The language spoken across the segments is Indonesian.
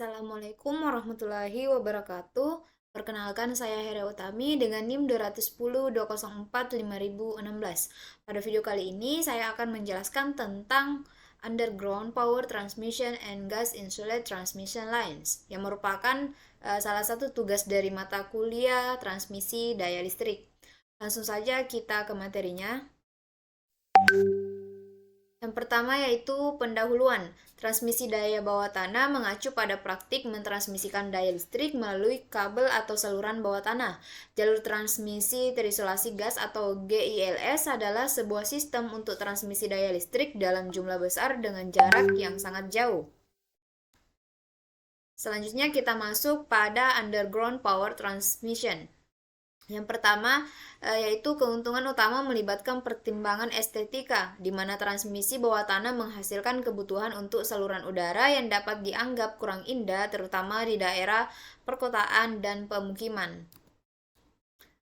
Assalamualaikum warahmatullahi wabarakatuh. Perkenalkan saya Hera Utami dengan NIM 210.204.5016. Pada video kali ini saya akan menjelaskan tentang Underground Power Transmission and Gas Insulated Transmission Lines yang merupakan salah satu tugas dari mata kuliah transmisi daya listrik. Langsung saja kita ke materinya. Yang pertama yaitu pendahuluan. Transmisi daya bawah tanah mengacu pada praktik mentransmisikan daya listrik melalui kabel atau saluran bawah tanah. Jalur transmisi terisolasi gas atau GILS adalah sebuah sistem untuk transmisi daya listrik dalam jumlah besar dengan jarak yang sangat jauh. Selanjutnya kita masuk pada underground power transmission. Yang pertama yaitu keuntungan utama melibatkan pertimbangan estetika, di mana transmisi bawah tanah menghasilkan kebutuhan untuk saluran udara yang dapat dianggap kurang indah, terutama di daerah perkotaan dan pemukiman.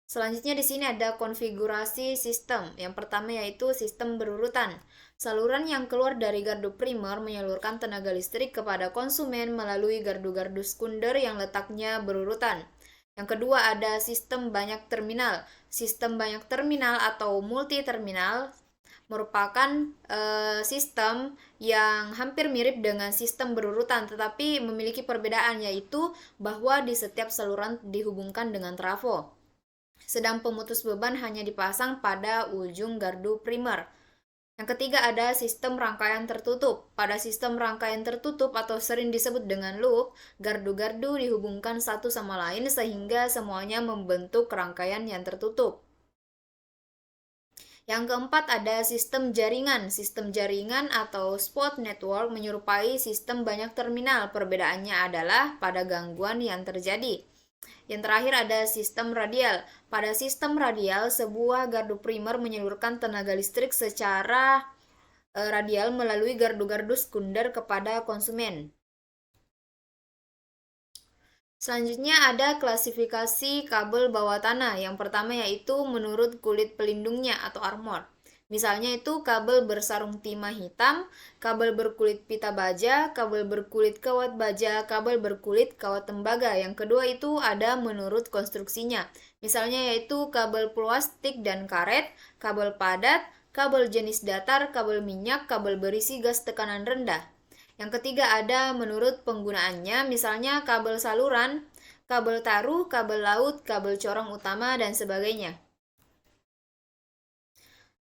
Selanjutnya di sini ada konfigurasi sistem. Yang pertama yaitu sistem berurutan. Saluran yang keluar dari gardu primer menyalurkan tenaga listrik kepada konsumen melalui gardu-gardu sekunder yang letaknya berurutan. Yang kedua ada sistem banyak terminal. Sistem banyak terminal atau multi terminal merupakan sistem yang hampir mirip dengan sistem berurutan, tetapi memiliki perbedaan, yaitu bahwa di setiap saluran dihubungkan dengan trafo, sedang pemutus beban hanya dipasang pada ujung gardu primer. Yang ketiga ada sistem rangkaian tertutup. Pada sistem rangkaian tertutup atau sering disebut dengan loop, gardu-gardu dihubungkan satu sama lain sehingga semuanya membentuk rangkaian yang tertutup. Yang keempat ada sistem jaringan. Sistem jaringan atau spot network menyerupai sistem banyak terminal. Perbedaannya adalah pada gangguan yang terjadi. Yang terakhir ada sistem radial. Pada sistem radial, sebuah gardu primer menyalurkan tenaga listrik secara radial melalui gardu-gardu sekunder kepada konsumen. Selanjutnya ada klasifikasi kabel bawah tanah. Yang pertama yaitu menurut kulit pelindungnya atau armor. Misalnya itu kabel bersarung timah hitam, kabel berkulit pita baja, kabel berkulit kawat baja, kabel berkulit kawat tembaga. Yang kedua itu ada menurut konstruksinya. Misalnya yaitu kabel plastik dan karet, kabel padat, kabel jenis datar, kabel minyak, kabel berisi gas tekanan rendah. Yang ketiga ada menurut penggunaannya, misalnya kabel saluran, kabel taruh, kabel laut, kabel corong utama, dan sebagainya.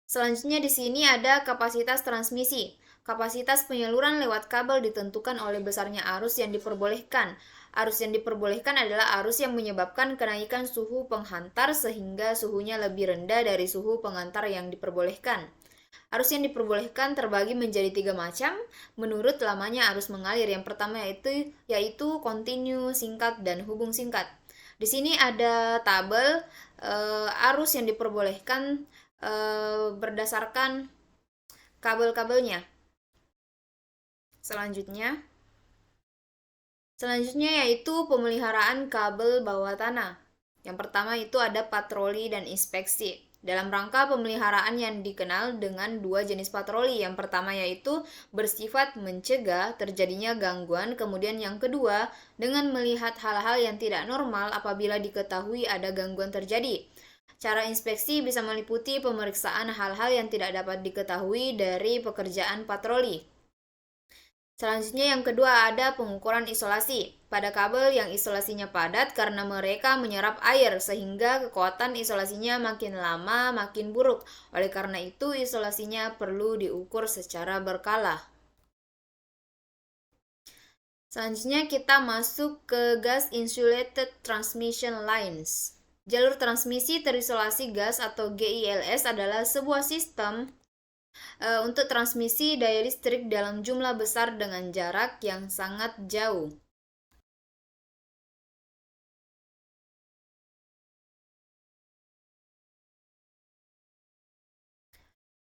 Selanjutnya di sini ada kapasitas transmisi. Kapasitas penyaluran lewat kabel ditentukan oleh besarnya arus yang diperbolehkan. Arus yang diperbolehkan adalah arus yang menyebabkan kenaikan suhu penghantar sehingga suhunya lebih rendah dari suhu pengantar yang diperbolehkan. Arus yang diperbolehkan terbagi menjadi 3 macam menurut lamanya arus mengalir. Yang pertama yaitu kontinu, singkat, dan hubung singkat. Di sini ada tabel arus yang diperbolehkan berdasarkan kabel-kabelnya. Selanjutnya yaitu pemeliharaan kabel bawah tanah. Yang pertama itu ada patroli dan inspeksi. Dalam rangka pemeliharaan yang dikenal dengan 2 jenis patroli. Yang pertama yaitu bersifat mencegah terjadinya gangguan, kemudian yang kedua dengan melihat hal-hal yang tidak normal apabila diketahui ada gangguan terjadi. Cara inspeksi bisa meliputi pemeriksaan hal-hal yang tidak dapat diketahui dari pekerjaan patroli. Selanjutnya yang kedua ada pengukuran isolasi. Pada kabel yang isolasinya padat karena mereka menyerap air sehingga kekuatan isolasinya makin lama makin buruk. Oleh karena itu isolasinya perlu diukur secara berkala. Selanjutnya kita masuk ke gas insulated transmission lines. Jalur transmisi terisolasi gas atau GILS adalah sebuah sistem untuk transmisi daya listrik dalam jumlah besar dengan jarak yang sangat jauh.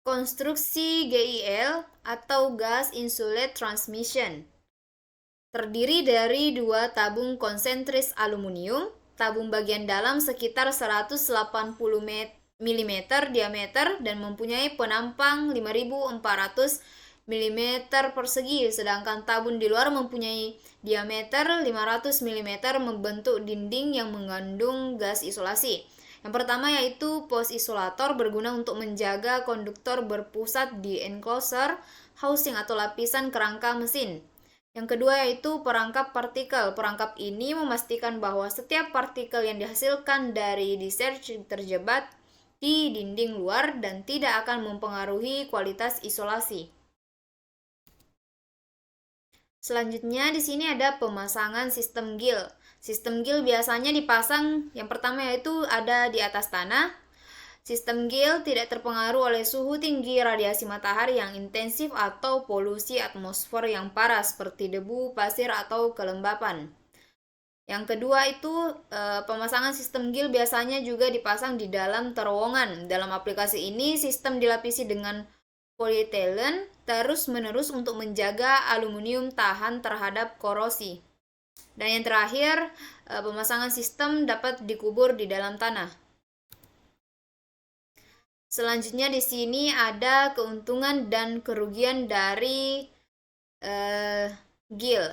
Konstruksi GIL atau Gas Insulated Transmission terdiri dari 2 tabung konsentris aluminium. Tabung bagian dalam sekitar 180 mm diameter dan mempunyai penampang 5400 mm persegi, sedangkan tabung di luar mempunyai diameter 500 mm membentuk dinding yang mengandung gas isolasi. Yang pertama yaitu pos isolator berguna untuk menjaga konduktor berpusat di enclosure, housing atau lapisan kerangka mesin. Yang kedua yaitu perangkap partikel. Perangkap ini memastikan bahwa setiap partikel yang dihasilkan dari discharge terjebak di dinding luar dan tidak akan mempengaruhi kualitas isolasi. Selanjutnya di sini ada pemasangan sistem gill. Sistem gill biasanya dipasang yang pertama yaitu ada di atas tanah. Sistem gill tidak terpengaruh oleh suhu tinggi, radiasi matahari yang intensif atau polusi atmosfer yang parah seperti debu, pasir atau kelembapan. Yang kedua itu pemasangan sistem gill biasanya juga dipasang di dalam terowongan. Dalam aplikasi ini sistem dilapisi dengan polietilen terus-menerus untuk menjaga aluminium tahan terhadap korosi. Dan yang terakhir, pemasangan sistem dapat dikubur di dalam tanah. Selanjutnya di sini ada keuntungan dan kerugian dari gill.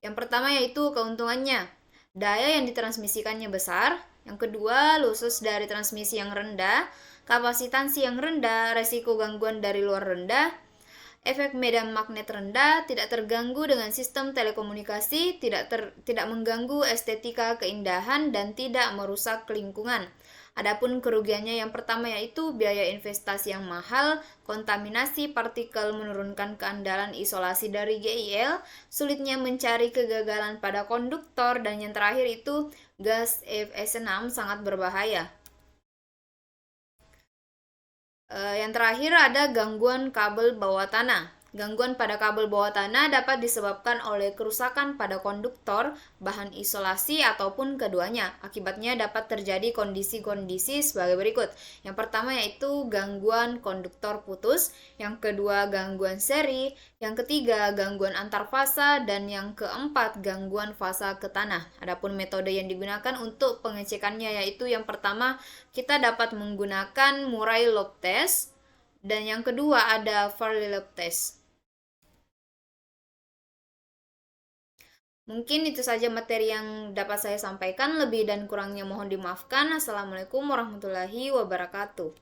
Yang pertama yaitu keuntungannya. Daya yang ditransmisikannya besar. Yang kedua, lusus dari transmisi yang rendah, kapasitansi yang rendah, resiko gangguan dari luar rendah, efek medan magnet rendah, tidak terganggu dengan sistem telekomunikasi, tidak mengganggu estetika keindahan, dan tidak merusak lingkungan. Adapun kerugiannya yang pertama yaitu biaya investasi yang mahal, kontaminasi partikel menurunkan keandalan isolasi dari GIL, sulitnya mencari kegagalan pada konduktor, dan yang terakhir itu gas FS6 sangat berbahaya. Yang terakhir ada gangguan kabel bawah tanah. Gangguan pada kabel bawah tanah dapat disebabkan oleh kerusakan pada konduktor, bahan isolasi, ataupun keduanya. Akibatnya dapat terjadi kondisi-kondisi sebagai berikut. Yang pertama yaitu gangguan konduktor putus, yang kedua gangguan seri, yang ketiga gangguan antar fasa, dan yang keempat gangguan fasa ke tanah. Adapun metode yang digunakan untuk pengecekannya yaitu yang pertama kita dapat menggunakan Murray Loeb test, dan yang kedua ada Farley Loeb test. Mungkin itu saja materi yang dapat saya sampaikan. Lebih dan kurangnya mohon dimaafkan. Assalamualaikum warahmatullahi wabarakatuh.